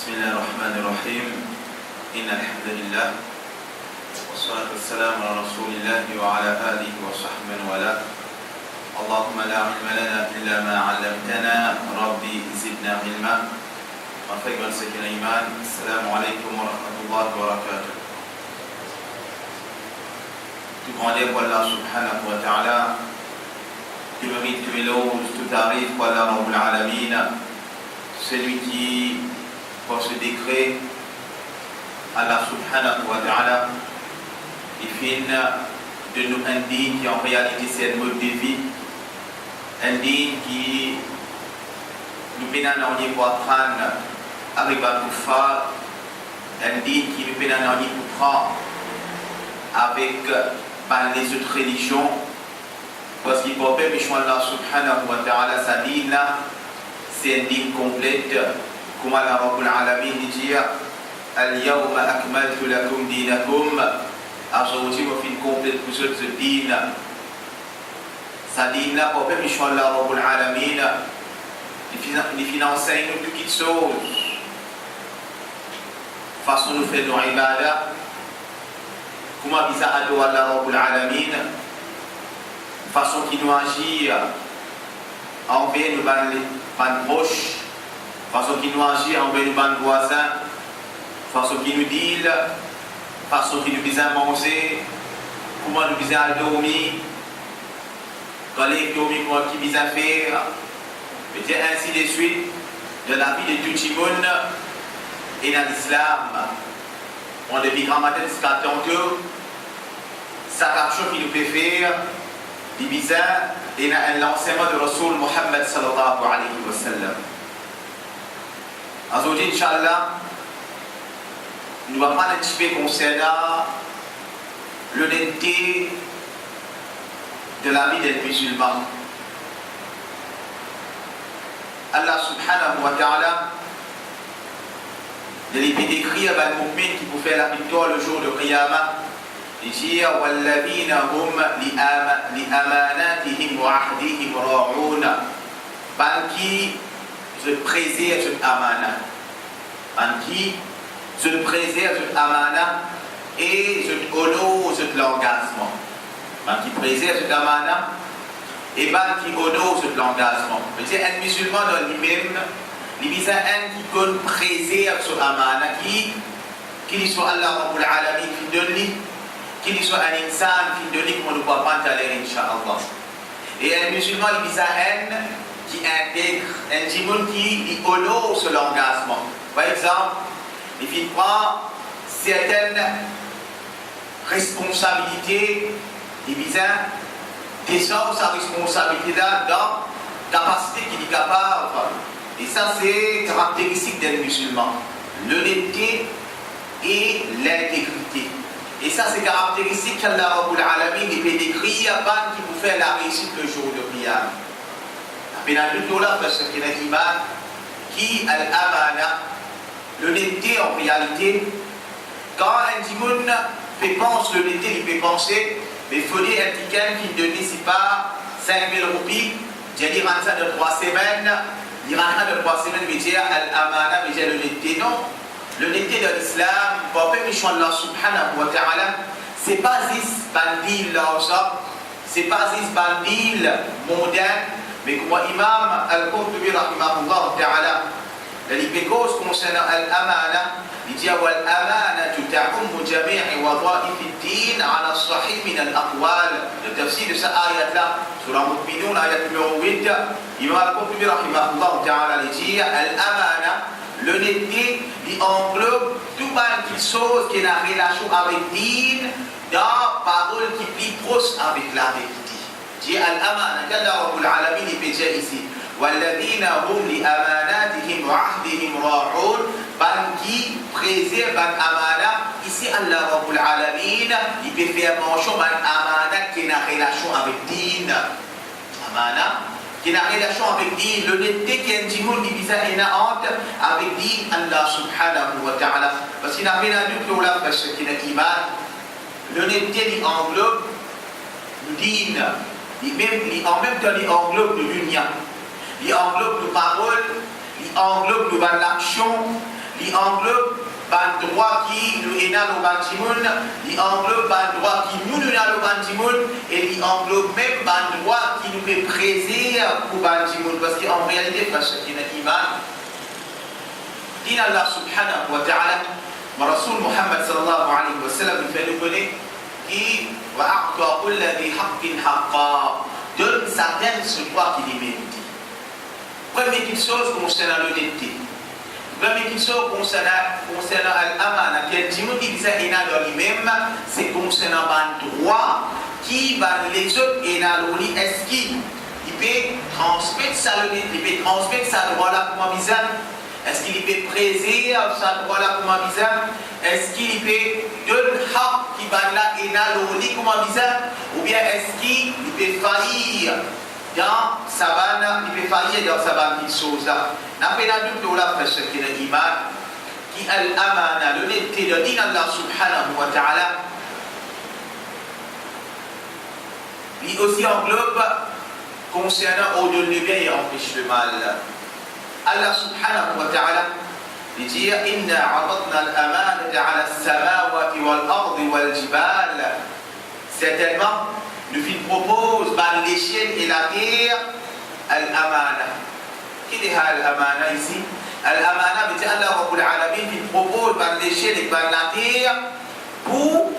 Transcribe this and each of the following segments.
بسم الله الرحمن الرحيم إن الحمد لله والصلاة والسلام على رسول الله وعلى آله وصحبه من والاه اللهم لا علم لنا إلا ما علمتنا ربي زدنا علما وفقنا سكن إيمان السلام عليكم ورحمة الله وبركاته. Tout grandeur pour Allah subhanahu wa ta'ala, tout mérite, tout éloge, tout tarif pour Allah Rabbul Alamin, celui qui, par ce décret, Allah subhanahu wa ta'ala, il finit de nous indigne qui en réalité c'est un mode de vie, indigne qui nous pénale en y pour apprendre à riba kuffar, indigne qui nous pénale en y pour prendre avec les autres religions, parce qu'il faut faire Allah subhanahu wa ta'ala sa dîne là, c'est une dîne complète, comme Allah Rabbul Alamin dit Al-yawma akmaltu lakum dinakum, aujourd'hui on fait une complète pour cette dîne. Sa dîne là, pour faire Allah Rabbul Alamin, il finance une petite chose, façon nous faire nos ibadah. Comment bisa ado Allah Rabbul Alamin, façon qui nous agit envers nos ban proches, façon qui nous agit envers nos ban voisins, façon qui nous dit, façon qui nous bisa manger, comment nous bisa dormir, quand les dormir comment qui bisa faire, et ainsi de suite, de la vie de tout le monde et dans l'islam. On devient grand matin jusqu'à tantôt, ça l'action qui nous fait faire, des bizarres, et dans l'enseignement de Rasul Muhammad sallallahu alayhi wa sallam. Aujourd'hui, Inch'Allah, nous allons prendre un petit peu concernant l'honnêteté de la vie des musulmans. Allah subhanahu wa ta'ala, de l'épée d'écrire à al-mu'min qui vous fait la victoire le jour de Qiyamah, il dit وَالَّذِينَ هُمْ لِأَمَانَاتِهِمْ وَعَهْدِهِمْ رَاعُونَ, qui se préserve cette amana, qui se préserve cette amana et se honore cet engagement, qui préserve cette amana et qui honore cet engagement. C'est un musulman dans lui-même. Il y a un qui peut préserver ce amana, qui soit Allah Rabbul Alamin qui donne, qui soit un insan qui donne, comme on ne peut pas tolérer, Inch'Allah. Et un musulman, il y a un qui intègre, un djimoun qui honore ce engagement. Par exemple, il prend certaines responsabilités, il y a descend sa responsabilité là dans la capacité qu'il est capable. Et ça, c'est caractéristique d'un musulman. L'honnêteté et l'intégrité. Et ça, c'est caractéristique qu'Allah Rabbul Alamin il peut décrire avant qui vous fait la réussite le jour de Qiyam. Parce qu'il y a un iman qui a l'amana, l'honnêteté en réalité. Quand un dimoun fait penser l'honnêteté, il peut penser, mais il faut dire un ticket qui ne décide pas 5 000 roupies, j'ai dit ça de 3 semaines. Il y a un de 3 semaines, mais dire Al-Amana, mais j'ai l'honnêteté. Non. L'honnêteté de l'islam, pour faire Allah subhanahu wa ta'ala, c'est pas this bandil là, c'est pas this bandil mondain, mais comme Imam Al-Qurtubi rahimahullah ta'ala, l'hypécose concernant Al-Amana, il dit Wal-Amana ta'um jami' wadha'if ad-din ala as-sahih min al-aqwal. Le tafsir de cette ayat-là, sur la Mu'minun, ayat numéro 8, Imam Al-Qurtubi rahimahullah ta'ala, il dit Al-Amana, l'honnêteté, il englobe tout quelque chose qui a une relation avec din, dans parole qui est plus proche avec la vérité. Il dit Al-Amana, qu'Allah Rabbul Alamin il peut dire ici وَالَّذِينَ هُمْ لِأَمَانَاتِهِمْ وَعَهْدِهِمْ رَاعُونَ, qui préserve l'amana. Ici Allah Rabbul Alamin il peut faire mention d'un amana qui a une relation avec din. Amana qui a une relation avec din, l'honnêteté qui est un djimoun qui vise à une honte avec din Allah subhanahu wa ta'ala. Parce qu'il n'a rien à dire que là, parce qu'il a iman, l'honnêteté il englobe le din, en même temps il englobe l'union, il englobe nos paroles, il englobe nos actions, il englobe le droit qui nous est dans le bâtiment, il englobe le droit qui nous est dans le bâtiment, et il englobe même le droit qui nous fait praiser pour le bâtiment. Parce qu'en réalité, parce qu'il y a un iman, dit Allah subhanahu wa ta'ala, Rasul Muhammad sallallahu alayhi wa sallam, il fait nous connaître qui wa'a'ta kulla dhi haqqin haqqa, donne certaines ce droit qu'il est mérité. Première chose concernant l'honnêteté. Première chose concernant l'amana, qui est dit qu'il est dans lui-même, c'est concernant le droit qui va les autres et dans lui. Est-ce qu'il peut transmettre sa l'honnêteté, il peut transmettre sa droit là pour ma visage? Est-ce qu'il peut préser sa droit là pour ma visage? Est-ce qu'il peut donner haq qui va là et dans lui pour ma visage? Ou bien est-ce qu'il peut faillir dans sa banne, il peut faillir dans sa banne de choses là? N'a pas de doute là parce qu'il y a l'iman qui a l'amana, l'honnêteté de din Allah subhanahu wa ta'ala. Puis aussi englobe concernant au-delà du bien et empêche le mal. Allah subhanahu wa ta'ala dit Inna aradna al-amanata ala as-samawati wal-ardi wal-jibal. Certainement, nous propose par les ciels et la terre al-amana. Qui est al-amana ici? Al-amana veut dire Allah Rabbul Alamin qui propose par les ciels et par la terre pour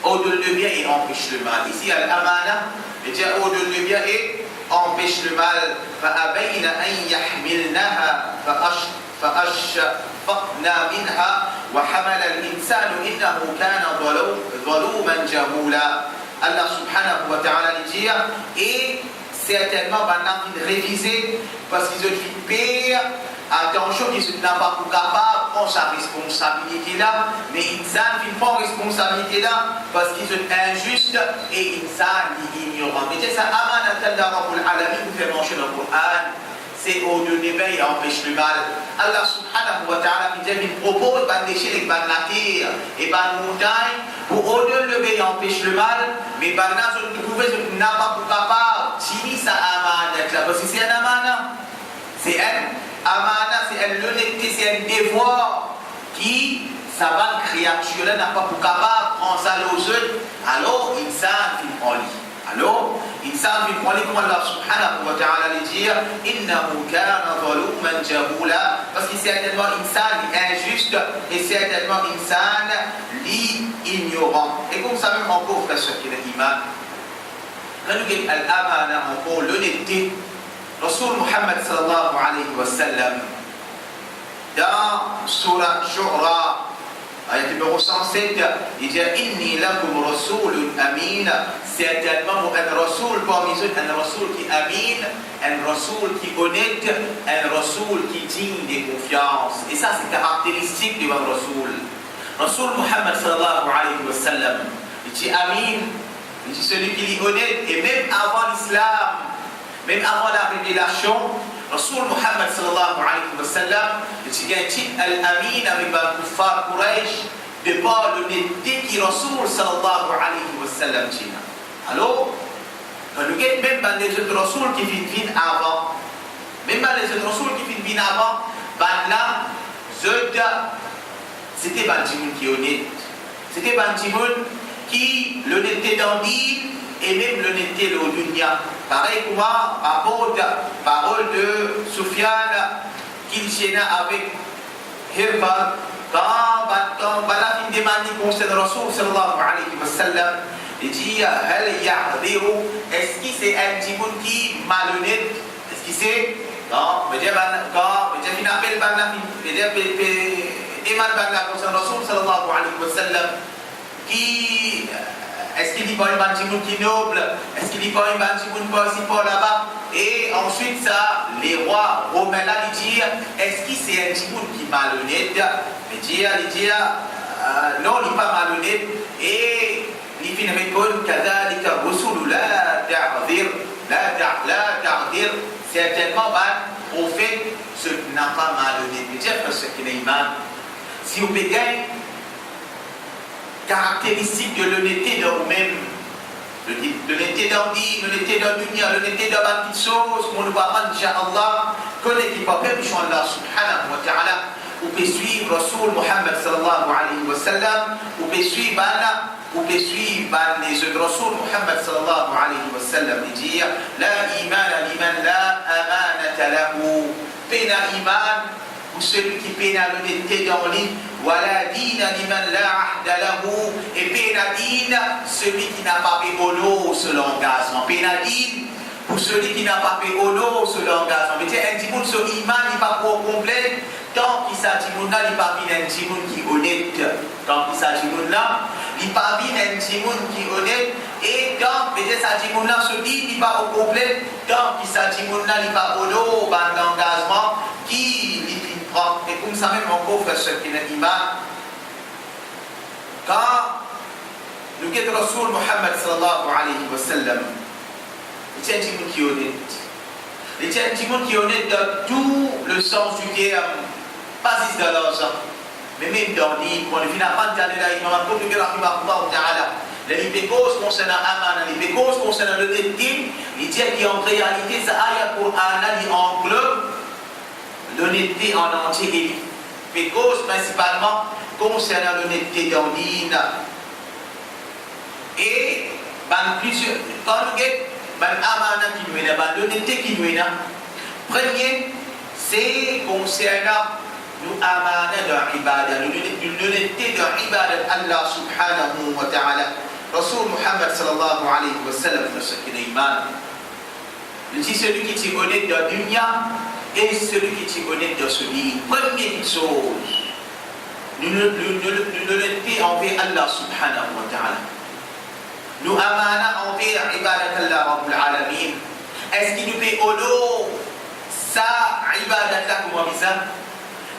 au-delà du bien et empêche le mal. Ici al-amana veut dire au-delà du bien et empêche le mal. فأبين أن يحملنها فأشفقنا منها وحمل الإنسان إنه كان ظلوما جهولا. Allah subhanahu wa ta'ala dit et certainement maintenant il réviser parce qu'ils ont fait pire. Attention qu'ils ne sont pas capables de prendre sa responsabilité là, mais ils ne prennent responsabilité là parce qu'ils sont injustes et ils sont ignorants. Mais c'est ça, Aman Atallah Rabbul Alamin vous fait mention dans le Coran, c'est au-delà et empêche le mal. Allah subhanahu wa ta'ala il propose de déchirer les bandes de la terre et bandes de montagne pour au-delà et empêche le mal, mais bandes de trouver ce qui n'a pas capable de ça Aman là parce que c'est un Aman, c'est un amana, c'est une honnêteté, c'est un devoir qui, sa bonne créature n'a pas pour capable de prendre ça aux autres, alors il s'en fait lit. Alors, il s'en fait prendre comme Allah subhanahu wa ta'ala le dire Innahu kana zaluman jahula, parce qu'il certainement insan injuste et certainement insan ignorant. Et comme ça même encore, frère, qui est l'iman, quand nous avons l'amana, encore l'honnêteté, Rasul Muhammad sallallahu alayhi wa sallam dans Surah Shu'ara ayat numéro 107 il dit Inni lakum rasulun amin, certainement un rasoul parmi eux, un rasoul qui amin, un rasoul qui honnête, un rasoul qui digne de confiance. Et ça c'est caractéristique du rasoul. Rasul Muhammad sallallahu alayhi wa sallam il dit amin, il dit celui qui est honnête. Et même avant l'islam, même avant la révélation, Rasul Muhammad sallallahu alayhi wa sallam, il dit al-amin avec le kuffar Quraysh de par l'honnêteté qui Rasul sallallahu alayhi wa sallam dit. Alors, quand nous avons même les autres Rasul qui viennent avant, même les autres Rasul qui viennent avant, là, c'était des gens qui sont honnêtes. C'était des gens qui l'honnêteté dans l'île et même l'honnêteté de l'Unia. Pareil comme à parole de Soufiane qu'il gêna avec Hirbal quand la fin demande concerne Rasul sallallahu alayhi wa sallam, il dit est-ce que c'est un petit monde qui est malhonnête? Est-ce que c'est quand je fin appel concerne Rasul sallallahu alayhi wa sallam qui est-ce qu'il dit pas un petit monde qui est noble? Est-ce qu'il dit pas un petit monde principal là-bas? Et ensuite, ça, les rois romains là, ils disent est-ce que c'est un petit monde qui est malhonnête? Mais ils disent non, il n'est pas malhonnête. Et ils finissent répondre Kadhalika Rusul la ta'dir, certainement, au fait, ce qui n'a pas malhonnête. Mais dire que ce qui n'est pas, si vous payez caractéristique de l'honnêteté de vous-même, l'honnêteté dans l'île, l'honnêteté dans l'univers, l'honnêteté dans la petite chose, qu'on ne va pas, Inch'Allah, qu'on n'est pas peur, Allah subhanahu wa ta'ala, ou pouvez suivre Rasul Muhammad sallallahu alayhi wa sallam, vous pouvez suivre les autres Rasul Muhammad sallallahu alayhi wa sallam, et dire la iman liman la amanata lahu, pena iman pour celui qui pena l'honnêteté dans lui, wala dina liman la ahda lahu, et pena din celui qui n'a pas fait holo sur l'engagement, pena din pour celui qui n'a pas fait holo sur l'engagement. Mais un petit monde sur iman n'est pas pour complet tant qu'il s'agit de là, il pas bien un petit monde qui est honnête, tant qu'il s'agit de là, il pas bien un petit monde qui est honnête, et tant qu'il s'agit de là, ce dit il pas au complet, tant qu'il s'agit de là, il pas holo dans l'engagement qui prend. Et comme ça même encore frère ce qui est iman, quand nous guide Rasul Muhammad sallallahu alayhi wa sallam, il y a un petit monde qui est honnête. Il y a un petit monde qui est honnête dans tout le sens du terme, pas juste dans l'argent, mais même dans l'île, quand on n'a pas de temps là, il m'a dit que les pécos concernant Aman, les pécos concernant le détective, il dit qu'en réalité, ça aille pour Allah, il englobe l'honnêteté en entier et les pécos principalement concernant l'honnêteté dans l'île. Et, plusieurs, quand nous amana qui nous est l'honnêteté qui nous est là. Premier, c'est concernant nous amana de l'ibadah, l'honnêteté de l'ibadah Allah subhanahu wa ta'ala. Rasul Muhammad sallallahu alayhi wa sallam, ce qui est iman. Il dit celui qui est honnête de la dunya et celui qui est honnête de ce lit. Première chose, l'honnêteté envers Allah subhanahu wa ta'ala. Nous amana envers ibadat Allah Rabbul Alamin. Est-ce qu'il nous paie holo sa ibadat là comme bizarre?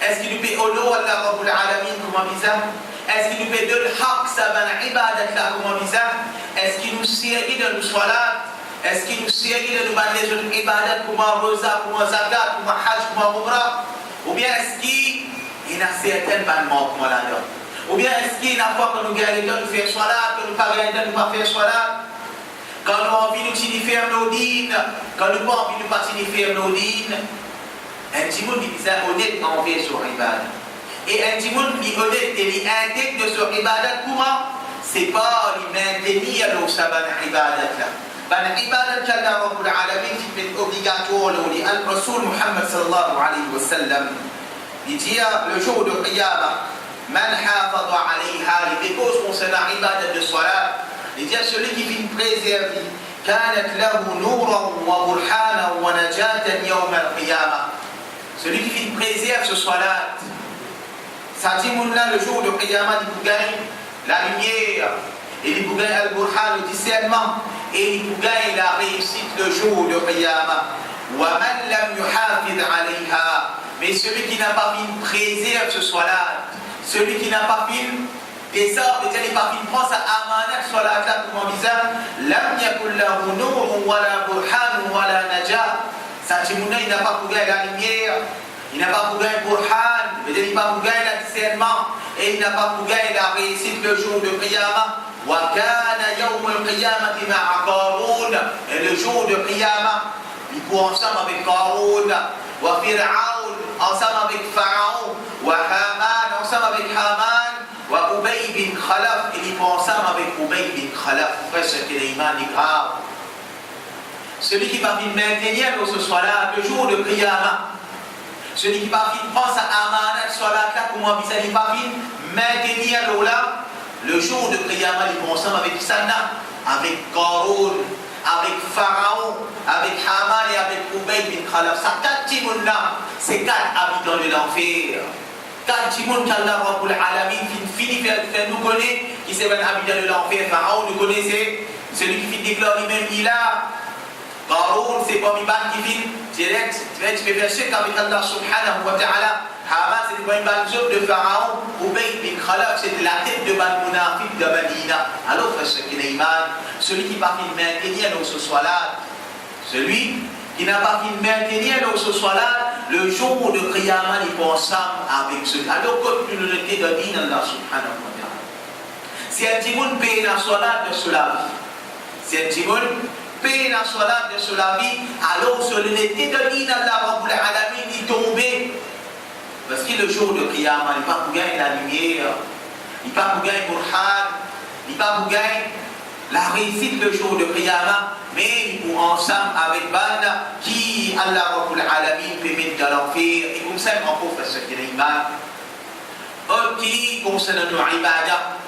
Est-ce qu'il nous paie holo Allah Rabbul Alamin comme bizarre? Est-ce qu'il nous paie de l'haq sa ban ibadat là comme bizarre? Est-ce qu'il nous série de nous salat? Est-ce qu'il nous série de nous ban les autres ibadat comme roza, comme zakat, comme hajj, comme umrah? Ou bien est-ce qu'il y a certaines ban manquements là-dedans? Ou bien est-ce qu'il y a une fois que nous gagnons de faire salat, que nous ne pas gagnons de ne pas faire salat, quand nous avons envie de faire nos dînes, quand nous avons envie de pas faire nos dînes, un petit monde qui est honnête envers son ibadah. Et un petit monde qui est honnête et qui intègre de son ibadah, comment? C'est pas lui maintenir le sabban ibadah là. Ben ibadah qu'Allah Rabbul Alamin qui est obligatoire, le Rasul Muhammad sallallahu alayhi wa sallam, il dit le jour de Qiyamah, Man hafadha alayha, les pécos concernant l'ibadat de salat, il dit à celui qui vit préserver, kanat lahu nuran wa burhanan wa najatan yawm al-qiyamah. Celui qui vit préserve ce salat, ça dit là le jour de Qiyamah, il vous gagne la lumière, et il vous gagne al-burhan, le discernement, et il vous gagne la réussite le jour de Qiyamah. Wa man lam yuhafid alayha, mais celui qui n'a pas vu préserve ce salat, celui qui n'a pas fait des ordres, il n'a pas fait prendre sa amanat sur la table comme bizarre, lam yakul lahu nurun wala burhan wala najah. Ça dit il n'a pas pour gagner la lumière, il n'a pas pour gagner le burhan, il n'a pas pour gagner le discernement, et il n'a pas pour gagner la réussite le jour de Qiyamah. Wa kana yawm al-qiyamati ma'a Qarun, et le jour de Qiyamah, il faut ensemble avec Qarun, wa Fir'aun, ensemble avec Pharaon, wa Haman, ensemble avec Haman, wa Ubay bin Khalaf, et il faut ensemble avec Ubay bin Khalaf. Frère, ce qui est l'iman est grave. Celui qui va maintenir ce soir-là, le jour de Qiyamah, celui qui va prendre sa amanat sur la table, comme on dit, il va maintenir là, le jour de Qiyamah, il faut ensemble avec Sana, avec Qarun, avec Pharaon, avec Haman et avec Ubay bin Khalaf. Ça, quatre timons-là, c'est quatre habitants de l'enfer. Quatre timons qu'Allah Rabbul Alamin finit faire nous connaître, qui c'est un habitant de l'enfer. Pharaon, nous connaissez, celui qui finit déclare lui-même, il a. Qarun, c'est pas Miban qui finit direct, tu peux faire ce qu'avec Allah subhanahu wa ta'ala. Haman, c'est une bonne job de Pharaon. Ubay bin Khalaf, c'est la tête de Ban Munafik de Medina. Alors, frère, ce qui est iman, celui qui va maintenir ce soir-là, celui qui n'a pas pu maintenir ce soir-là, le jour de Qiyamah, il est ensemble avec ceux. Alors, comme une unité de din, Allah subhanahu wa ta'ala. Si un timoun paye la solat de cela, si un timoun paye la solat de cela, alors sur l'unité de din, Allah Rabbul Alamin, il est tombé. Parce que le jour de Qiyamah, il n'est pas pour gagner la lumière, il n'est pas pour gagner Burhan, il n'est pas pour gagner la réussite le jour de Qiyamah, mais pour ensemble avec Banda qui Allah Rabbul Alamin permet de l'enfer. Et comme ça, on peut faire ce qu'il y a qui concerne nos ibadah.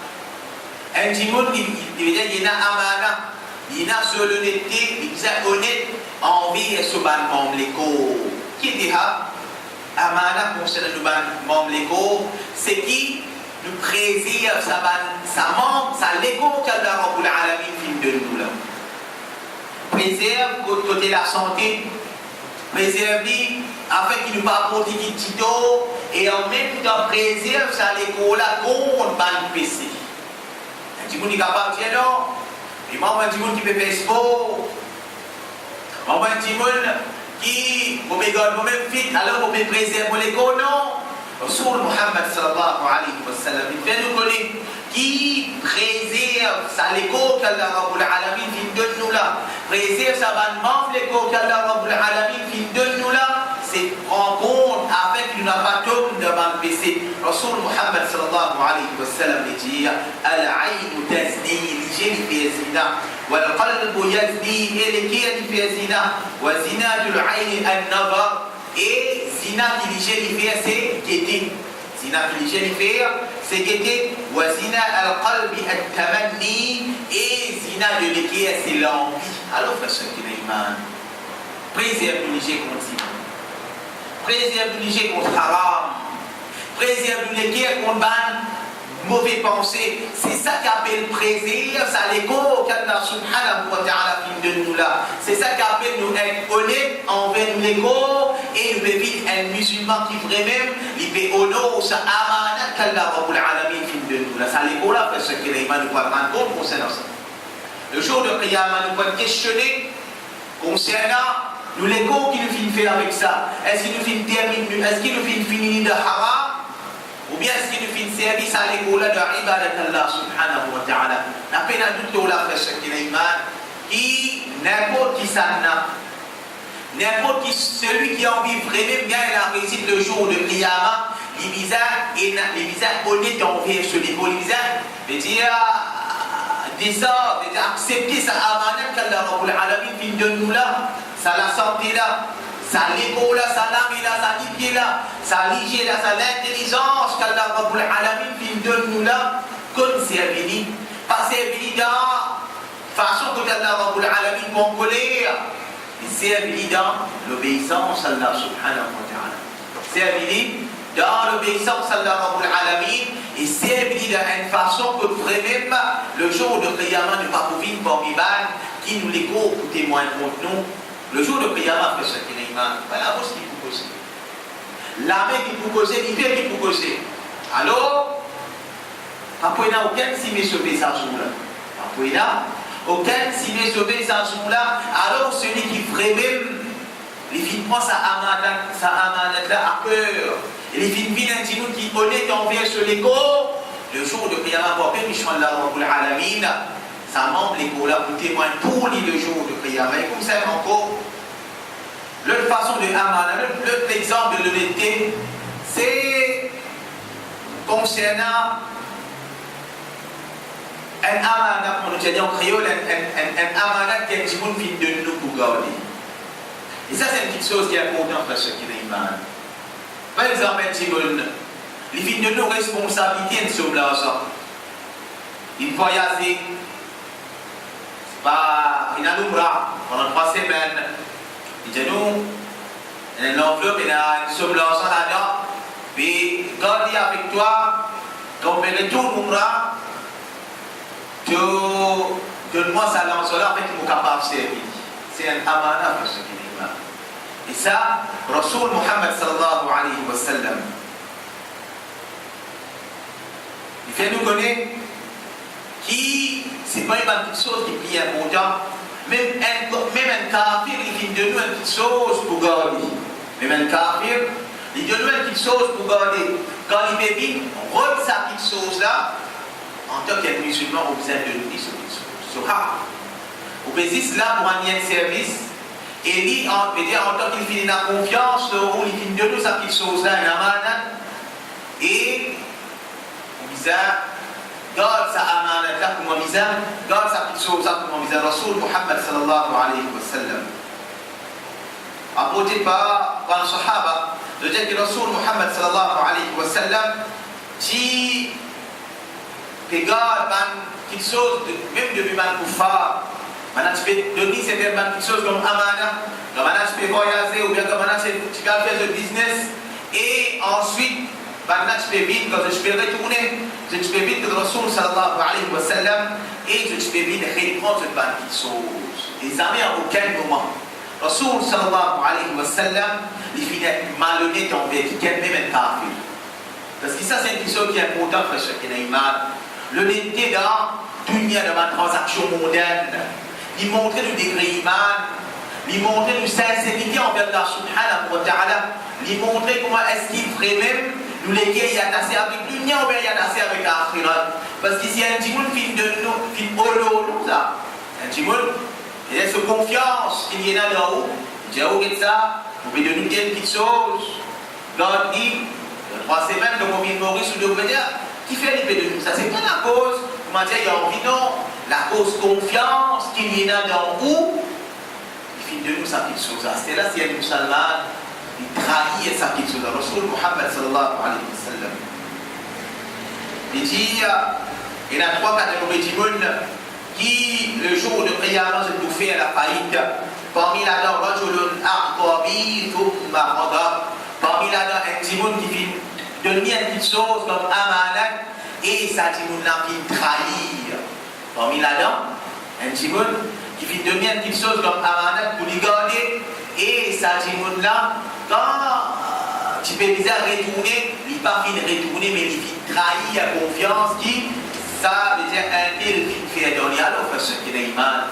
Un petit monde qui veut dire qu'il y a amana, il y a solennité, il y a honnête, envie et ce ban mamleko. Qui dit amana concerne nos ban mamleko, c'est qui nous préserve sa membre, sa légo qu'Allah Rabbul Alamin film de nous là. Préserve côté la santé, préserve afin qu'il ne pas apporter qui tito et en même temps préserve sa légo là contre ban PC. Un petit monde qui est capable de dire non, et moi un petit monde qui peut faire sport, moi un petit monde qui vous même fit alors vous pouvez préserver légo non. Rasul Muhammad sallallahu alayhi wa sallam, il fait nous connaître qui préserve sa légo qu'Allah Rabbul Alamin fin de nous là, préserve sa bannement légo qu'Allah Rabbul Alamin fin de nous là, c'est en compte avec une abattoir de ban PC. Rasul Muhammad sallallahu alayhi wa sallam dit al-ayn tazni l'hygiène fait zina, wal-qalb yazni et les qui fait zina, wa zinatul ayn an-nazar. Et zina qui l'hygiène fait c'est guetter. Zina qui l'hygiène fait c'est guetter. Wa zina al-qalbi at-tamanni. Et zina de l'équerre c'est l'envie. Alors frère ceux qui l'aiman, préserve l'hygiène contre zina, préserve l'hygiène contre haram, préserve l'équerre contre ban mauvais pensée. C'est ça qu'appelle préserve ça l'égo qu'Allah subhanahu wa ta'ala fin de nous là. C'est ça qu'appelle nous être honnêtes envers nous l'égo. Et nous devons vivre un musulman qui vraiment il peut honorer sa amana qu'Allah Rabbul Alamin fin de nous là. Ça l'égo là parce que les imams nous pas prendre compte concernant ça. Le jour de Qiyamah nous pas questionner concernant nous l'égo qui nous finit faire avec ça. Est-ce qu'il nous finit terminer, est-ce qu'il nous finit finir de haram? Ou bien est-ce qu'il nous fait service à l'école de ibadat Allah subhanahu wa ta'ala? N'a pas de doute là, frère Cheikh Iman, qui n'importe qui ça n'a, n'importe qui, celui qui a envie vraiment bien la réussite le jour de Qiyamah, les visages honnêtes envers ce l'école, les visages, veut dire, accepter sa amanat qu'Allah Rabbul Alamin fin de nous là, ça la santé là. Ça l'égo là, ça l'âme là, ça l'hygiène là, ça l'hygiène là, ça l'intelligence qu'Allah Rabbul Alamin fin de nous là, comme servini, pas servini dans façon que Allah Rabbul Alamin pour colère, servini dans l'obéissance à Allah subhanahu wa ta'ala, servini dans l'obéissance à Allah Rabbul Alamin et servini dans une façon que vraiment le jour de Qiyamah ne pas pouvoir parmi qui nous l'égo pour témoigner contre nous. Le jour de Qiyamah, frère Cheikh Iman, voilà ce qu'il faut causer. L'armée qui peut causer, l'hiver qui peut causer. Alors, après, il n'y a aucun signe sauvé sans jour-là. Après, il n'y a aucun signe sauvé sans jour-là. Alors, celui qui vraiment, les filles prend sa amanat-là à cœur. Et les filles viennent un petit nous qui honnête envers ce l'égo. Le jour de Qiyamah, pour permission de Allah Rabbul Alamin, ça membre l'égo là pour témoigner pour lui le jour de Qiyamah. Et comme ça encore, l'autre façon de amana, l'autre exemple de l'honnêteté, c'est concernant un amana, pour nous dire en créole, un amana qui est un petit peu de nous pour garder. Et ça c'est une petite chose qui est importante pour ceux qui ont iman. Par exemple, un petit peu, les filles de nos responsabilités ne sont là ensemble. Ils voyagent. Il a l'umrah pendant 3 semaines. Il dit nous, l'enveloppe, il a une somme là-dedans, puis garde avec toi, quand on fait le tour l'umrah, donne-moi ça là, en fait, il est capable de servir. C'est un amana pour ce qui est là. Et ça, Rasul Muhammad sallallahu alayhi wa sallam, il fait nous connaître qui, c'est pas une petite chose qui est importante. Même un kafir, il donne nous une petite chose pour garder. Même un kafir, il donne nous une petite chose pour garder. Quand il bébé, on rôde sa petite chose là, en tant que musulman, on besoin de nous dire cette petite chose. On peut dire là pour un lien de service, et lui, en tant qu'il finit la confiance, il finit de nous sa petite chose là, une amana. قال سأمانة لكم وميزان قال سأكتسو لكم وميزان رسول محمد صلى الله عليه وسلم apporté par les Sahaba de dire que Rasul Muhammad sallallahu alayhi wa sallam qui regarde quelque chose même de l'humain kuffar maintenant tu peux donner certaines petites choses comme amana comment tu peux voyager ou bien comment tu peux faire le business et ensuite maintenant tu peux vite quand tu peux retourner tu peux vite que Rasul sallallahu alayhi wa sallam et tu peux vite reprendre cette petite chose les amis à aucun moment Rasul sallallahu alayhi wa sallam il finit malhonnête envers quelqu'un même un kafir parce que ça c'est une chose qui est importante frère chacun iman l'honnêteté dans dunya dans la transaction mondaine il montrer le degré iman il montrer une sincérité envers Allah subhanahu wa ta'ala il montrer comment est-ce qu'il ferait même nous les gars il y a assez avec dunya ou bien il y a assez avec l'akhirat parce qu'ici un petit monde film de nous film holo ça un petit monde il y a cette confiance qu'il y en a là-haut il dit ah ok ça vous pouvez donner telle petite chose God dit 3 semaines de combien de Maurice ou de Obédia qui fait l'épée de nous ça c'est pas la cause comment dire il y a envie non la cause confiance qu'il y en a dans où il fait de nous sa petite chose c'est là si il y a une musulmane il trahit sa petite chose Rasul Muhammad sallallahu alayhi wa sallam il dit il y a 3 catégories de monde qui le jour de Qiyamah se nous fait à la faillite parmi là-dedans rajulun a'tabi thumma ghadab parmi là-dedans un petit monde qui fait donner une petite chose comme amanat et ça dit monde là qui trahir parmi là-dedans un petit monde qui fait donner une petite chose comme amanat pour lui garder et ça dit monde là quand tu peux bizarre retourner il pas fin retourner mais il fait trahir la confiance qui ça veut dire un tel qui fait dans les alors parce que c'est iman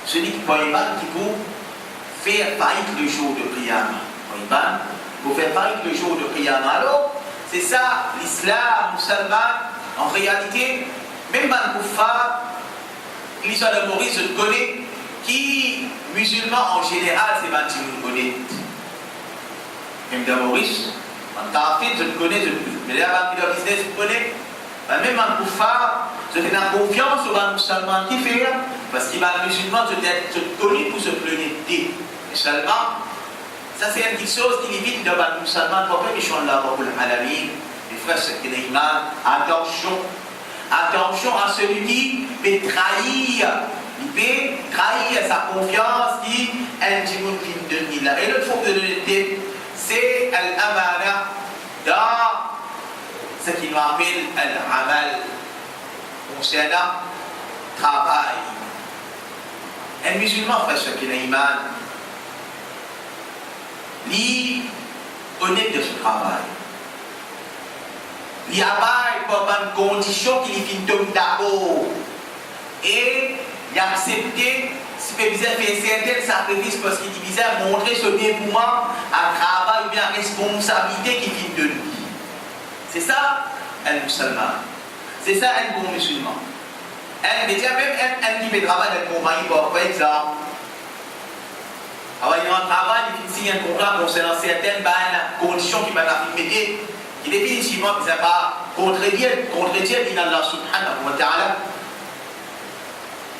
celui qui prend iman qui peut faire faillite le jour de Qiyamah iman pour faire faillite le jour de Qiyamah alors c'est ça l'islam musulman en réalité même dans le kuffar l'histoire de Maurice je connais qui musulman en général c'est pas tu connais même de Maurice en kafir je connais mais là dans le business je connais même en kuffar je fais la confiance aux musulmans qui fait parce qu'il va musulman je connais pour se pleurer musulman ça c'est une petite chose qui évite de les musulmans pour que Inch'Allah Rabbul Alamin les frères c'est une iman attention à celui qui peut trahir sa confiance qui est un petit monde qui donne là et l'autre forme de l'honnêteté c'est al-amana dans ce qui nous appelle al-amal concernant travail un musulman frère ce qui est iman lui honnête de ce travail lui abaille pour une condition qu'il est d'accord et il a accepté si il faire certains sacrifices parce qu'il visait à montrer ce dévouement à travail ou bien à responsabilité qu'il vient de lui c'est ça un musulman c'est ça un bon musulman un métier même un qui fait travail dans le compagnie par exemple alors il y a un travail il signe un contrat concernant certaines conditions qui m'a fait il est définitivement il ne pas contredire Allah subhanahu wa ta'ala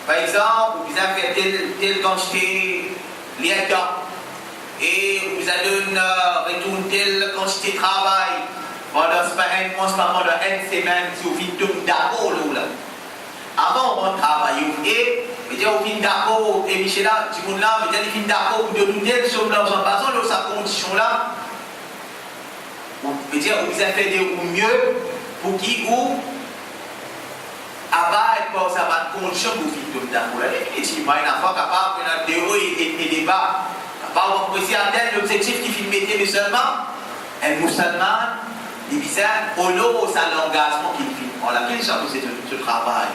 par exemple vous avez fait telle quantité liaison et vous avez retourné telle quantité de travail pendant une semaine si vous faites tout d'accord là avant on travaille et vous faites d'accord et Michel là du monde là vous faites d'accord pour donner telle somme là en passant dans sa condition là vous avez fait au mieux pour qui ou abaille pour sa condition pour vous faites tout d'accord là définitivement il n'a pas capable de théorie et débat capable d'apprécier atteindre l'objectif qui fait mettre mais seulement un musulman il vise au nom de l'engagement qu'il fait en laquelle soit posé ce travail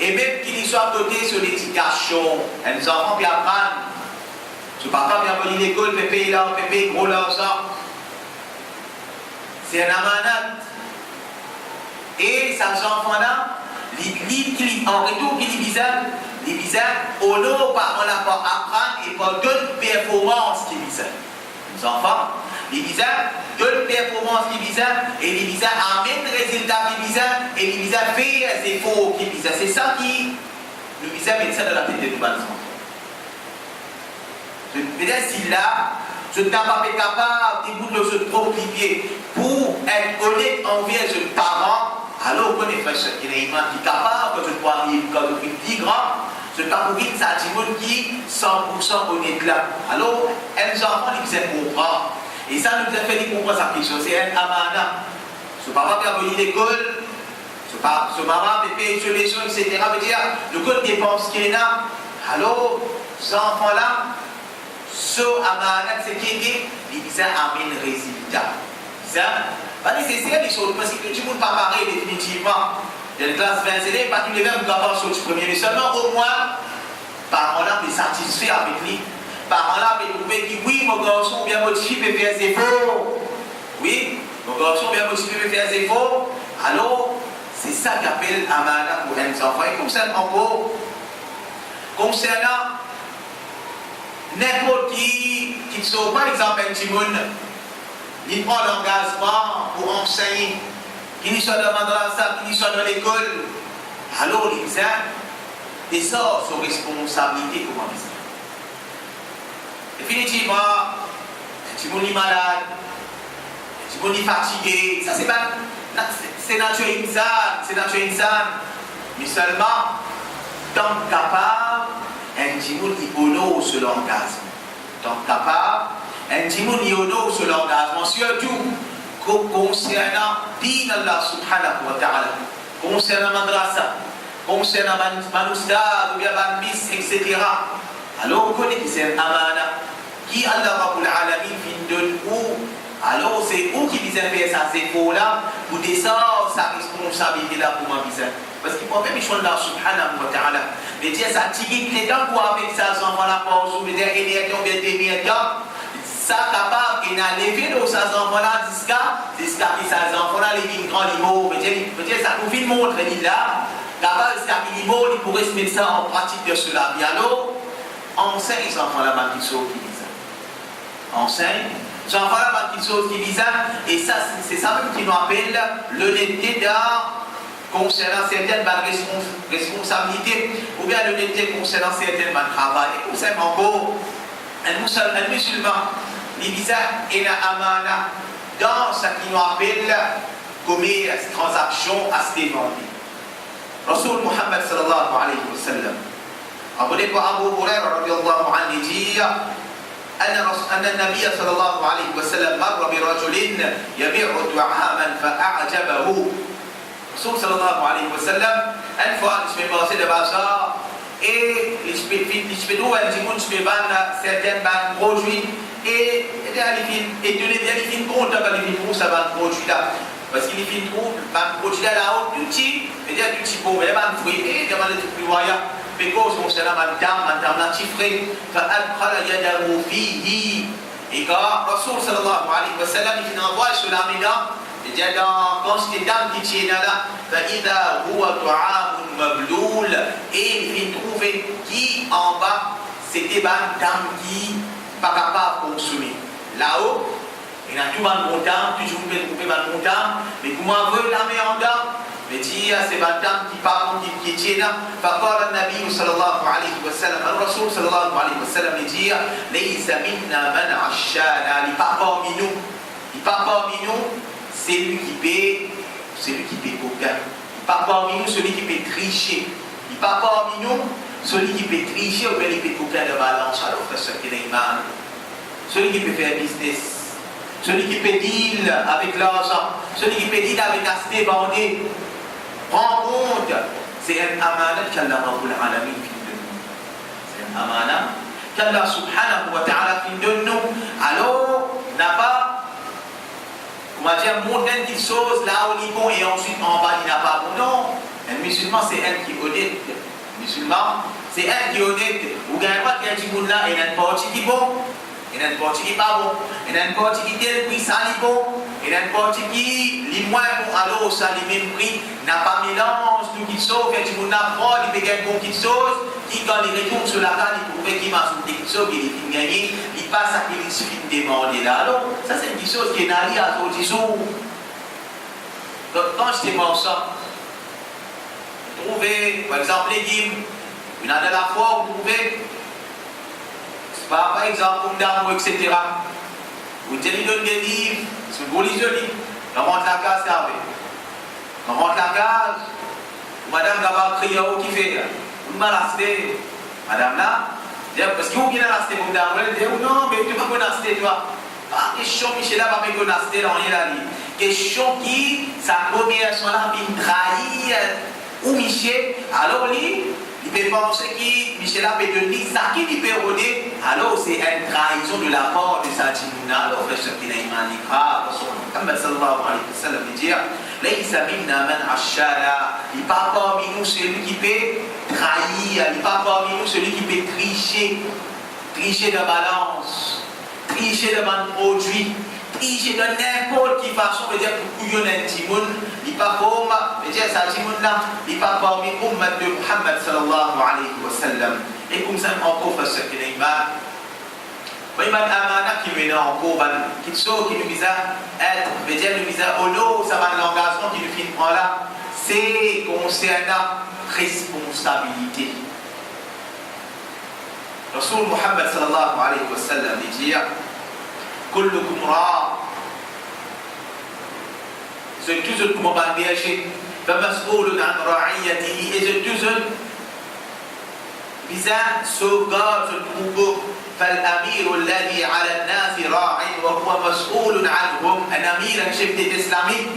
et même qu'il soit doté sur l'éducation les enfants qui apprennent ce papa vient venir à l'école pépé là pépé gros là ça c'est un amanat et ces enfants là en retour qu'il vise au nom par on n'a pas apprendre et par d'autres performances qu'il vise les enfants il vise d'autres performances qu'il vise et il vise amène résultat qu'il vise et il vise à faire des efforts qui vise. C'est ça qui nous vise à mettre ça dans la tête de nos enfants. Je veux dire, si là, je n'ai pas été capable de bout de ce propre pied pour être honnête envers ses parents, alors qu'on est frère, qui est capable, quand je dois arriver, quand je suis petit grand, je ne peux pas dire que ça a dit qui est 100% honnête là. Alors, les enfants, ils disent comprendre. Et ça nous a fait comprendre sa question. C'est un amana. Ce papa qui a venu l'école, ce maman qui paye sur les choses, etc. veut dire, le code dépense qu'il y a. Alors, ces enfants-là, ce amana, c'est qui dit, il disait amène résultat. Ça, pas nécessaire les choses, parce que tout le monde pas pareil définitivement. Dans la classe 20 élèves, pas tous les mêmes doivent avoir sur le premier, mais seulement au moins, parents-là peut satisfaire avec lui. Parents-là peut trouver que oui, mon garçon bien motivé peut faire des efforts. Oui, mon garçon bien motivé peut faire des efforts. Alors, c'est ça qu'appelle amana pour les enfants. Et concernant n'importe qui soit, par exemple, un petit monde, il prend l'engagement pour enseigner, qu'il soit dans la madrasa, qu'il soit dans l'école, alors il dit, et ça, son responsabilité, comment dire. Définitivement, un petit monde est malade, un petit monde est fatigué, ça c'est pas, c'est naturel, c'est naturel, mais seulement, tant capable, un petit monde qui honore ce l'engagement. Tant capable, un petit monde qui honore ce l'engagement, surtout concernant din Allah subhanahu wa ta'ala, concernant madrasa, concernant manustad, ou bien manmis, etc. Alors on connaît que c'est un amana, qui Allah Rabbul Alamin fin donne où, alors c'est où qui vient faire ces efforts-là, pour descendre sa responsabilité là pour ma visage. Parce qu'il faut même les choses là, subhanahu wa ta'ala. Mais tiens, ça tique les temps pour avec ses enfants-là, pour vous dire, il y a combien de temps, ça capable, il a levé de ses enfants-là, jusqu'à que ses enfants-là, les vignes grands limos, mais tiens, ça nous vient montrer, il là, capable, c'est un minimum, il pourrait se mettre ça en pratique de cela. Et alors, enseigne les enfants-là, ma petite chose qui dit ça. Enseigne. Les enfants-là, ma petite chose qui dit ça. Et ça, c'est ça même qui nous appelle l'honnêteté concernant certaines responsabilités, ou bien l'honnêteté concernant certaines travail. Et concernant encore, un musulman, il dit ça, et la amana, dans ce qui nous appelle commerce, transaction, à se demander. Rasul Muhammad sallallahu alayhi wa sallam. Abu Hurairah radiallahu anhu dit أن النبي صلى الله عليه وسلم مر برجل يبيع طعاما فأعجبه. Rasul sallallahu alayhi wa sallam, une fois, il se fait passer de bazar et il se fait trouver un petit monde, il se fait vendre certains produits et il fait compte quand il trouve ça va produit là. Parce qu'il fait trouve un produit là-haut, tout petit, il y a du petit pauvre, il y a un fruit et il y a un truc plus voyant. Mais quand on se l'a madame l'a chiffré, فأدخل يده فيه. Et quand Rasul sallallahu alayhi wa sallam, il fait envoyer sur la médaille, il dit quand c'était dame qui tient là, فإذا هو طعام مبلول, et il fait trouver qui en bas, c'était une dame qui n'est pas capable de consommer. Là-haut, il y a tout le monde content, toujours le trouver le content, mais comment veut la main en dame? Mais dit, c'est une dame qui parle, qui tient là. فقال النبي صلى الله عليه وسلم, الرسول صلى الله عليه وسلم dit, ليس منا من عشانا, il n'est pas parmi nous. Il n'est pas parmi nous, c'est lui qui paie, coquin. Il n'est pas parmi nous, celui qui peut tricher. Il n'est pas parmi nous, celui qui peut tricher ou bien il peut coquin de balance. Alors, frère, ce qui est l'imam. Celui qui peut faire business. Celui qui peut deal avec l'argent. Celui qui peut deal avec aspect bandé. Prends compte, c'est un amana qu'Allah Rabbul Alamin fin de nous. C'est un amana qu'Allah subhanahu wa ta'ala fin de nous. Alors, n'a pas, on va dire, monter une chose là où il est bon et ensuite en bas il n'a pas bon. Non, un musulman c'est un qui est honnête. Un musulman c'est un qui est honnête. Vous gagnez pas qu'il y a un petit monde là et il y a une partie qui est bon. Il y a une partie qui n'est pas bon. Il y a une partie qui est prix, ça est bon. Il y a une partie qui est moins bon, alors ça est même prix. N'a pas mélange, tout qui sauve. Et tu peux apprendre, il peut gagner bon qui sauve. Qui, quand il retourne sur la table, il trouve qu'il m'a sauvé qui sauve, il est gagné. Il passe à qu'il suffit de demander là. Alors, ça c'est une chose qui est allée à tous les jours. Quand j'étais mort ça, trouvez, par exemple, légumes, il y en a de la fois, vous trouvez, par exemple, comme d'armes, etc. Vous tenez des livres, c'est vous lisez le livre, on monte la case, on monte la case, madame va crier au qui fait, vous m'avez resté, madame là, parce que vous venez resté comme d'armes, vous dites, non, mais tu ne vas pas rester, toi. Pas question, Michel, va pas rester dans les question qui, sa première son là, il trahit, ou Michel, alors lui, il peut penser que Michel a donné ça qui lui peut redonner, alors c'est une trahison de la part de sa timouna. Alors, frère, ce qui n'a pas dit, Muhammad sallallahu alayhi wa sallam dit, Laïsa minna man ashara, il n'est pas parmi nous celui qui peut trahir, il n'est pas parmi nous celui qui peut tricher de balance, tricher de ban produit, tricher de n'importe quelle façon, veut dire pour couillonner un timoun, il n'est pas comme, veut dire sa timoun là, il n'est pas parmi ummat de Muhammad sallallahu alayhi wa sallam. Et comme ça, on peut faire ce qu'il y a. Il y a un amana qui met en cours, qui nous vise à être, veut dire, nous vise à holo, ça va l'engagement qui nous finit là, c'est concernant responsabilité. Rasul Muhammad sallallahu alayhi wa sallam dit Kullukum ra', c'est tous comme on va dire, فمسؤول عن رعيته, et c'est tous visant sauvegarde ce troupeau. فالأمير الذي على الناس راع وهو مسؤول عنهم. Un amir, un chef d'État islamique,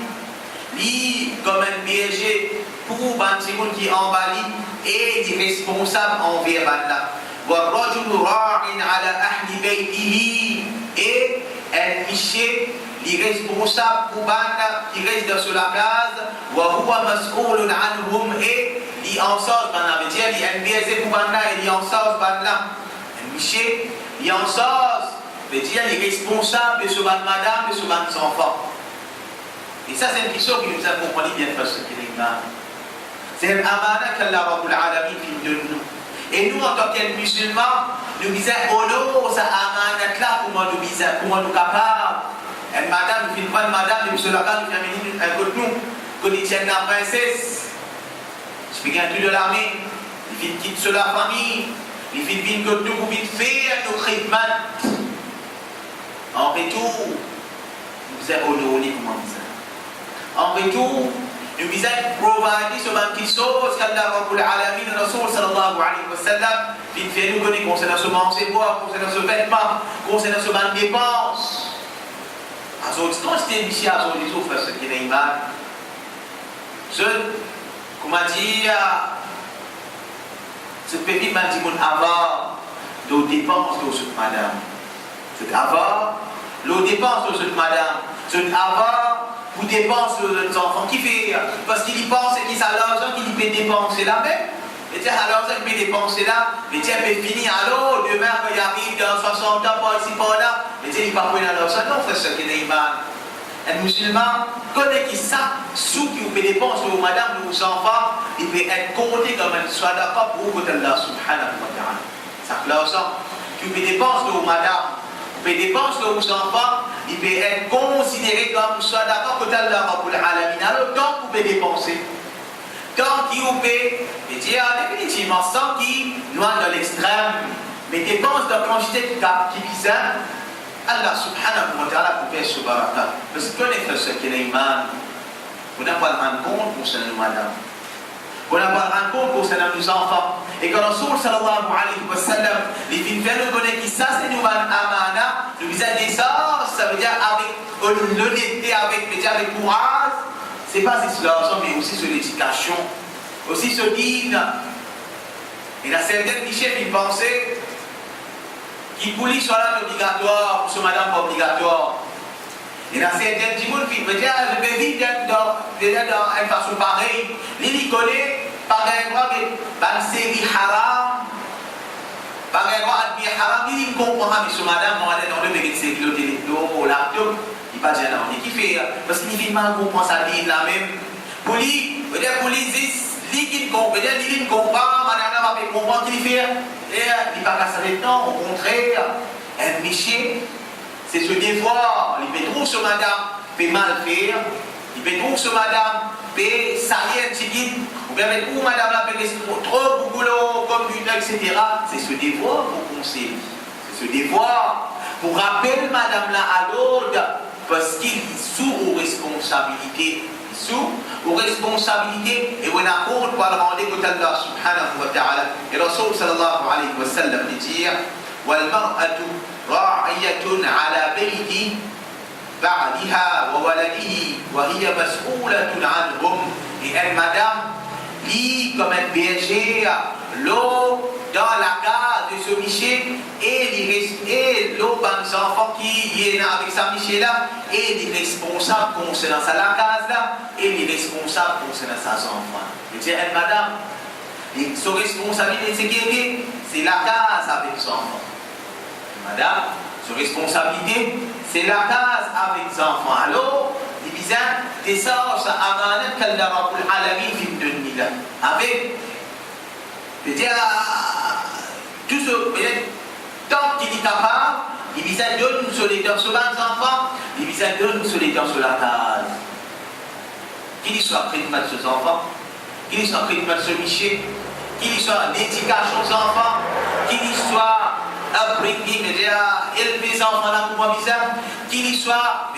lui, comme un berger, pour un petit monde qui est en Bali, et il est responsable envers Allah. والرجل راع على أهل بيته, et un miché, il est responsable pour Bana qui reste dans la case. وهو مسؤول عنهم, et il en sort Bana, veut dire il est un berger pour Bana et il en sort Bana. Miché, il en sort, veut dire il est responsable de ce madame, de ce enfant. Et ça, c'est une question qui nous a compris bien parce que c'est un amana qu'Allah Rabbul Alamin fait de nous. Et nous, en tant que musulmans, nous disons, oh non, ça amana là, comment nous disons, comment nous capables. Une madame, nous filmons une madame, nous sommes là, nous faisons un côté nous, qu'on y tienne la princesse. Je peux gagner tout de l'armée, il fait quitte sur la famille. Les filles viennent que nous pouvons faire nos khidmat. En retour, nous disons honorer comment ça. En retour, nous disons provider ce ban qui sauve qu'Allah Rabbul Alamin, Rasul sallallahu alayhi wa sallam, il fait nous connaître concernant ce manger boire, concernant ce vêtement, concernant ce ban dépense. Azot, non, c'était ici à Azot, les autres, ce qui est mal. Je, comment dire, ce petit m'a dit qu'on avoir nos dépenses de cette madame. C'est avoir nos dépenses de cette madame. C'est avoir pour dépenses de nos enfants. Qui fait? Parce qu'il y pense et qu'il a l'argent qu'il peut dépenser là même. Et tiens, à l'argent qu'il peut dépenser là, mais tiens, il peut finir. Alors, demain, quand il arrive dans 60 ans, par ici, par là, mais tiens, il ne va pas prendre l'argent. Non, frère, ce qui est mal. Un musulman connaît qui ça, sous qui peut dépenser aux madame, aux enfants, il peut être compté comme un sadaqa pour Allah subhanahu wa ta'ala. Ça fait l'argent. Qui peut dépenser aux madame, peut dépenser aux enfants, il peut être considéré comme un sadaqa pour Allah rabbul alamin. Alors, tant qu'on peut dépenser, tant qu'il peut dire définitivement, sans qu'il noie dans l'extrême, mais dépense dans quantité qui vise Allah subhanahu wa ta'ala pour faire ce baraka. Parce que connaître ce qu'il est iman, on n'a pas le rendre compte pour nos madame. On n'a pas le rendre compte pour nos enfants. Et quand Rasul sallallahu alayhi wa sallam, les filles nous connaissent qui ça c'est nous amana, nous visons des sorts, ça veut dire avec l'honnêteté, avec courage. C'est pas sur l'argent, mais aussi sur l'éducation, aussi sur guide. Et la certaine chefs, ils pensaient qu'il pouvait soit là obligatoire, pour ce madame pas obligatoire. Et la certaine qui veut dire, je vais vivre dans une façon pareille. L'île connaît, par exemple, une série haram, par exemple, haram, il comprend, mais ce madame, on a dans le mérite, c'est le téléphone, le laptop. Il ne va pas dire non, il fait parce qu'il fait mal comprendre sa vie là même. Pour lui, il comprend, madame va faire comprendre qu'il fait. Et il ne va pas s'arrêter non, au contraire, un métier, c'est ce devoir. Il peut trouver ce madame, peut mal faire, il peut trouver ce madame, peut s'arrêter un petit guide, Ou bien avec où madame la fait trop de boulot, comme du etc. C'est ce devoir pour conseiller. C'est ce devoir pour rappeler madame la à l'autre parce qu'il est sous aux responsabilités. Sous aux responsabilités et on a compte pour le rendre que Allah subhanahu wa ta'ala. Et Rasul sallallahu alayhi wa sallam dit وَالْمَرْأَةُ رَاعِيَةٌ عَلَى بَيْتِ بَعْلِهَا وَوَلَدِهِ وَهِيَ مَسْئُولَةٌ عَنْهُمْ. Et elle, madame, lit comme un berger l'eau dans la case de ce Michel et l'eau par les enfants qui est là avec sa Michel là et les responsables concernant sa la case là et les responsables concernant ses enfants. Je dis, elle, madame, et son responsabilité c'est qui? C'est la case avec ses enfants. Madame, son responsabilité c'est la case avec ses enfants. Alors, il dit, c'est ça, ça amène qu'Allah Rabbul Alamin fi dunya avec, c'est-à-dire, tout ce, tant qu'il est capable, il dit, donne sur les dents sur les enfants, il dit, donne sur les dents sur la case. Qu'il soit près de mettre ses enfants, qu'il soit près de mettre ce Michel, qu'il soit l'éducation aux enfants, qu'il soit upbringing, élever les enfants là pour moi bizarre, qu'il soit,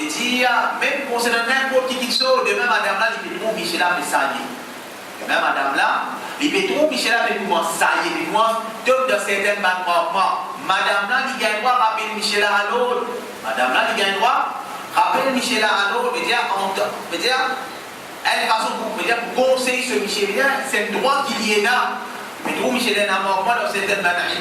même concernant n'importe qui soit, demain madame là, il peut Michel là, mais ça y est. Demain madame là, il peut Michel là, mais comment ça y est, mais moi, comme dans certains moments, madame là, il gagne droit, rappeler Michel là à l'autre, madame là, il gagne droit, rappeler Michel là à l'autre, elle façon pour conseiller ce Michel, c'est le droit qu'il y ait là. Mais tout Michel est mort dans certaines banalités.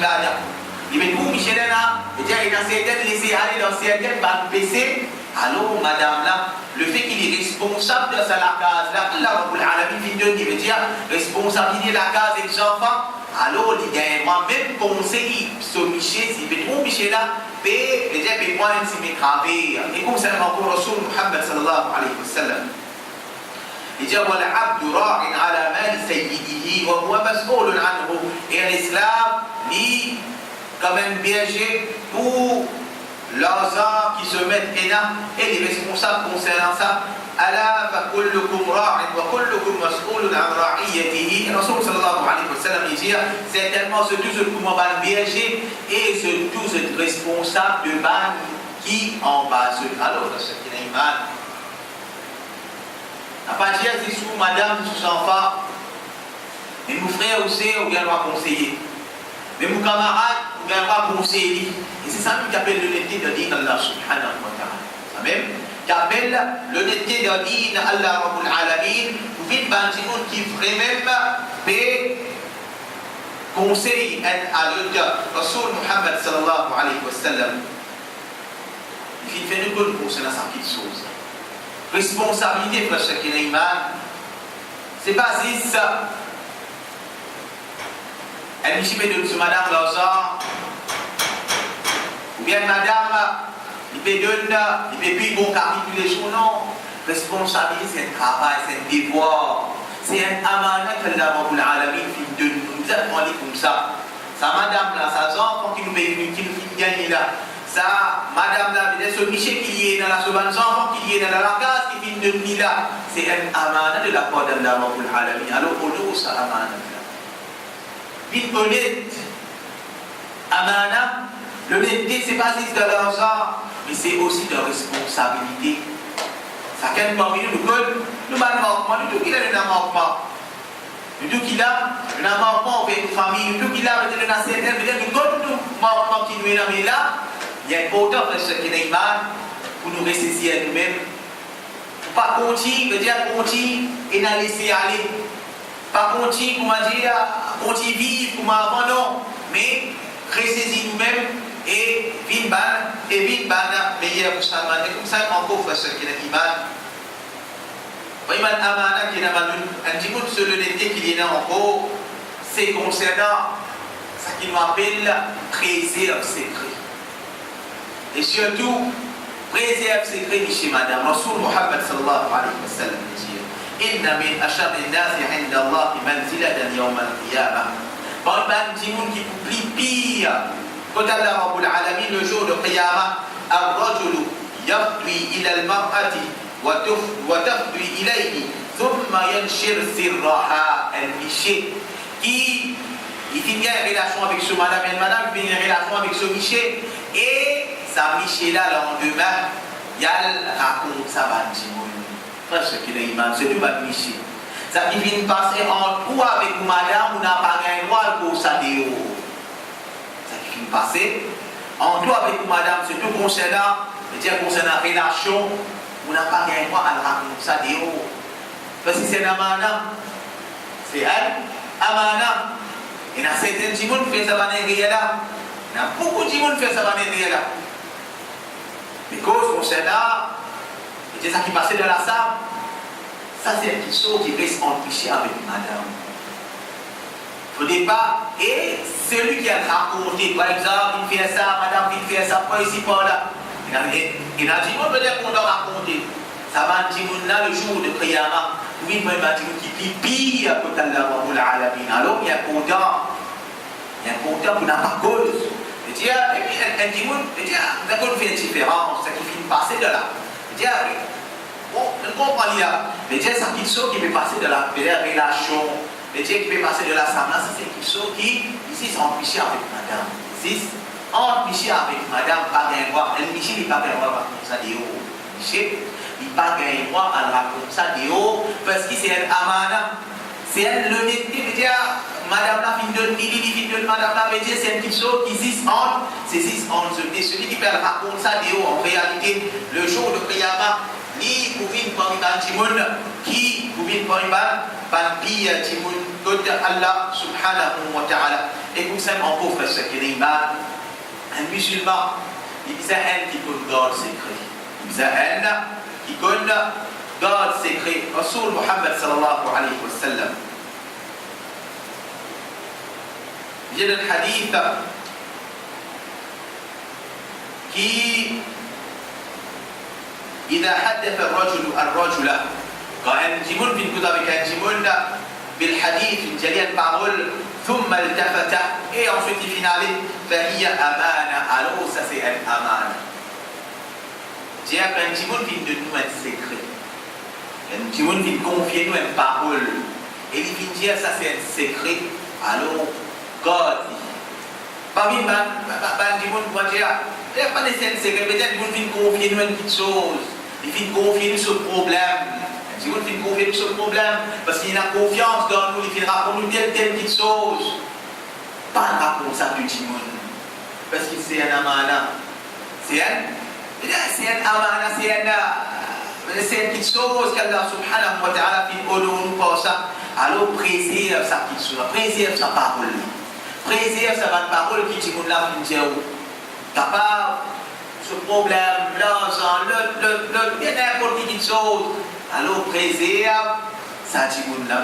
Il met tout Michel là, il a certaines laissé aller dans certaines bandes PC. Alors madame là, le fait qu'il est responsable de sa case là, Allah Rabbul Alamin il veut dire responsabilité de la case des enfants. Alors il gagne même conseiller ce Michel, s'il met tout Michel là, il veut dire que moi il s'est gravé. Et comme ça encore Rasul Muhammad sallallahu alayhi wa sallam. Il dit والعبد راع على مال سيده وهو مسؤول عنه. Et l'islam dit comme un berger pour l'argent qui se mettent et les responsables concernant ça. ألا فكلكم راع وكلكم مسؤول عن رعيته. Rasul sallallahu alayhi wa sallam dit certainement ce tous comme un berger et ce tous responsable de ban qui en base. Alors dans ce qui est iman. À partir de sous madame, sous enfants, et nos frères aussi, on vient voir conseiller. Mais nos camarades, on vient voir conseiller. Et c'est ça même qui appelle l'honnêteté de dire Allah subhanahu wa ta'ala. Ça même qui appelle l'honnêteté de dire Allah Rabbul Alamin. Vous faites bandinou qui vraiment peut conseiller à l'autre. Rasul Muhammad sallallahu alayhi wa sallam. Il fait une bonne concernant sa petite chose. Responsabilité pour chacun iman, c'est pas juste elle me dit de madame l'argent, ou bien madame, il peut donner, il peut payer bon carré tous les jours, non. Responsabilité, c'est un travail, c'est un devoir, c'est un amanat que Allah Rabbul Alamin qui nous a demandé comme ça. Ça, madame là, ça enfants qui nous gagnent là. Ça, madame là, ce Michel qui est dans la seconde enfant, qui est dans la case, qui vient de venir là, c'est un amana de la part d'Allah Rabbul Alamin. Alors, on nous ça amana. Vite honnête, amana, l'honnêteté, c'est pas juste de l'argent, mais c'est aussi de la responsabilité. Ça, quand parmi nous, nous avons un manquement, nous tout qu'il a un manquement. Nous tout qu'il a un manquement avec une famille, nous tout qu'il a un certaine, nous avons un manquement qui nous est là. Il y a important de ce qui est iman pour nous ressaisir à nous-mêmes. Pas continuer, veut dire continuer et nous laisser aller. Pas continuer, comment dire, continuer vivre comme avant, non. Mais ressaisir nous-mêmes et vivre meilleur pour ça. Et comme ça, encore faire ce qui est iman. Iman amana qui est dans un petit peu de l'honnêteté qu'il y a encore, c'est concernant ce qui nous appelle préserve secret. Et surtout, préserve secret chez madame. Rasul Muhammad sallallahu alayhi wa sallam dit Inna min ashar al-nasi inda Allah manzilatan yawm al-qiyamah. Par un petit monde qui plie pire, quand Allah Rabbul Alamin le jour de Qiyamah, الرجل يفضي إلى المرأة وتفضي إليه ثم thumma yanshir sirraha al-miché, qui il finit une relation avec ce madame, et madame finit une relation avec ce miché, et sa miché là, le lendemain, il raconte ça à Dimoun. Parce qu'il est immense, c'est tout votre miché. Ça qui vient passer en ou avec madame, on n'a pas gagné droit pour ça déo. Ça qui vient passer en toi avec madame, c'est tout concernant, concernant la relation, on n'a pas gagné droit à raconter ça déo. Parce que c'est amana, c'est elle, amana. Il y a certains gens qui font ça dans les là. Il y a beaucoup de gens qui font ça dans les là. Mais cause concernant, c'est ça qui passait dans la salle. Ça, c'est un petit saut qui reste empêché avec madame. Au départ, et celui qui a raconté, par exemple, il fait ça, madame, il fait ça, pas ici, pas là. Il a dit, on peut dire qu'on doit raconter. Ça va dire, là, le jour de Qiyamah, oui, moi, il m'a dit, qui pipi, à côté de la alors, il y a un compteur pour n'a pas cause. Et puis, un petit monde, il dit, d'accord, on fait une différence, ça qui finit passer de là. Il dit, bon, je comprends là. Mais Dieu, ça qui sort qui peut passer de la relation. Mais Dieu qui peut passer de l'assemblée, c'est qui sort qui, ici, c'est empêché avec madame. Ici, empêché avec madame, pas gagné droit. Le Michel, il n'a pas gagné droit à raconter ça de haut. Michel, il n'a pas gagné droit à raconter ça de haut, parce que c'est un amana. C'est un l'honnêteté, veut dire, madame la fin de madame la veut dire, c'est un petit chose qui existe entre, celui qui peut raconter ça de haut. En réalité, le jour de Qiyamah, ni pouvez parmi Timoun qui pouvez parmi Banpi Timoun côté Allah subhanahu wa ta'ala. Et vous savez en pauvre ce qui est un musulman, il y a un qui connaît God secret. Il y a un qui connaît God secret. Rasul Muhammad sallallahu alayhi wa sallam. Il y a un hadith qui إذا حدث الرجل قال جيمون في الكتاب كان جيمون بالحديث جليا parole ثم التفت et ensuite il finale فهي أمانة alors ça c'est un amana. J'ai un jimoun vient de nous un secret. Un jimoun vient confier nous une parole et il vient dire ça c'est un secret alors God parmi jimoun va dire il n'y a pas de secret, peut-être qu'il vient confier nous une petite chose. Il vient confier nous ce problème. Il vient confier nous ce problème. Parce qu'il a confiance dans nous, il vient raconter nous telle petite chose. Pas raconter ça du Timon. Parce que c'est un amana. C'est un amana, c'est une petite chose qu'Allah subhanahu wa ta'ala fait nous pour ça. Alors préserve sa petite chose, préserve sa parole. Préserve sa parole qui Timon l'a fait dire. Capable, ce problème, l'argent, le bien n'importe quelle chose. Alors préserve ça Timoun là.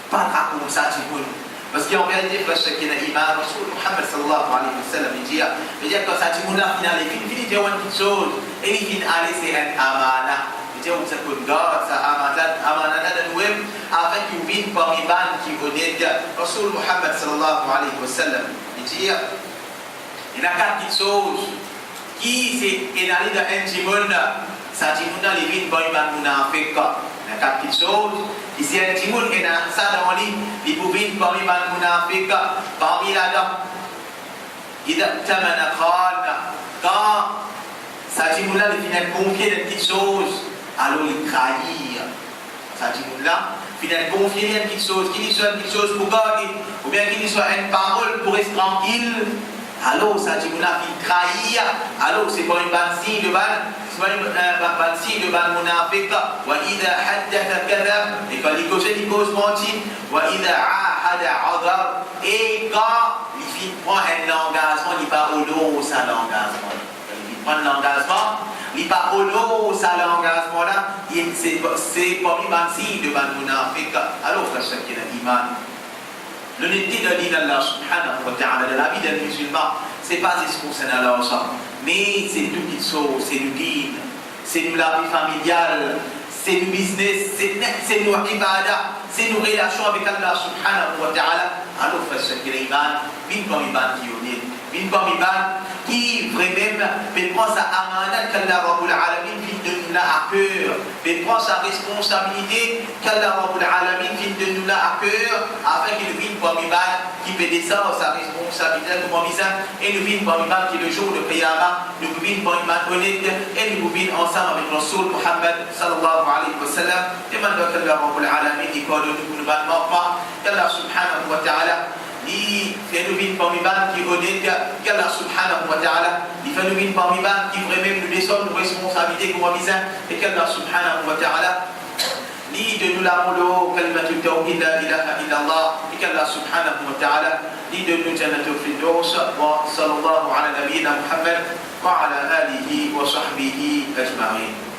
Pas raconter ça Timoun. Parce qu'en vérité, parce qu'il y a l'imam Rasul Muhammad sallallahu alayhi wa sallam, il dit que ça Timoun là, il finit de dire une petite chose. Et il finit aller, c'est un amana. Il dit, on se garde, ça amana de nous, avec une vie parmi les qui connaissent Rasul Muhammad sallallahu alayhi wa sallam. Il dit, il y a quatre petites choses qui c'est allé dans un Timoun, ça Timoun dans les vies de Boïman fait quoi. Il y a quatre petites choses qui c'est un Timoun et ça dans le lit, il pouvait parmi les fait parmi là-dedans. Il a tamana quand ça Timoun là il vient confier des petites choses, alors il trahit. Ça Timoun là il vient confier des petites choses, qu'il soit une petite chose pour garder, ou bien qu'il soit une parole pour rester tranquille. Alors, ça dit qu'on a fait trahir. Alors, c'est pas une bonne signe de ban. C'est pas une bonne signe de ban munafiq. Wa idha haddatha kadhab. Et quand il cause menti. Wa idha ahada adar. Et quand il fait prendre un engagement, il part au lot ça l'engagement. Il prend l'engagement, il part au lot ça l'engagement là. C'est pas une bonne signe de ban munafiq. Alors, frère, c'est qu'il a iman. L'unité de l'île Allah subhanahu wa ta'ala, de la vie d'un musulman, c'est pas ce qu'on s'en a mais c'est tout qui sauve, c'est le guide, c'est nous la vie familiale, c'est nous business, c'est nous ibadah, c'est nos relations avec Allah subhanahu wa ta'ala. Alors, frère, c'est qu'il y a iman, même comme iman qui est Bin Bamiban, qui vraiment prend sa amanat qu'Allah Rabbul Alamin vient de nous là à cœur, prend sa responsabilité qu'Allah Rabbul Alamin vient de nous là à cœur, afin qu'il vienne Bamiban, qui peut descendre sa responsabilité comme Bamiban, et nous vienne Bamiban qui le jour de Qiyamah, nous vienne Bamiban honnête, et nous vienne ensemble avec Rasul Muhammad sallallahu alayhi wa sallam, et maintenant qu'Allah Rabbul Alamin, il connaît nous ban maqma, qu'Allah subhanahu wa ta'ala, il fait nous vivre parmi ban qui honnête, qu'Allah subhanahu wa ta'ala, il fait nous vivre parmi ban qui vraiment nous descend nos responsabilités comme Bamiban, et qu'Allah subhanahu wa ta'ala, li de nous la molo kalimatul tawhid la ilaha illallah, et qu'Allah subhanahu wa ta'ala, li de nous jannatul firdaus, wa sallallahu ala nabiyyina Muhammad wa ala alihi wa sahbihi ajma'in.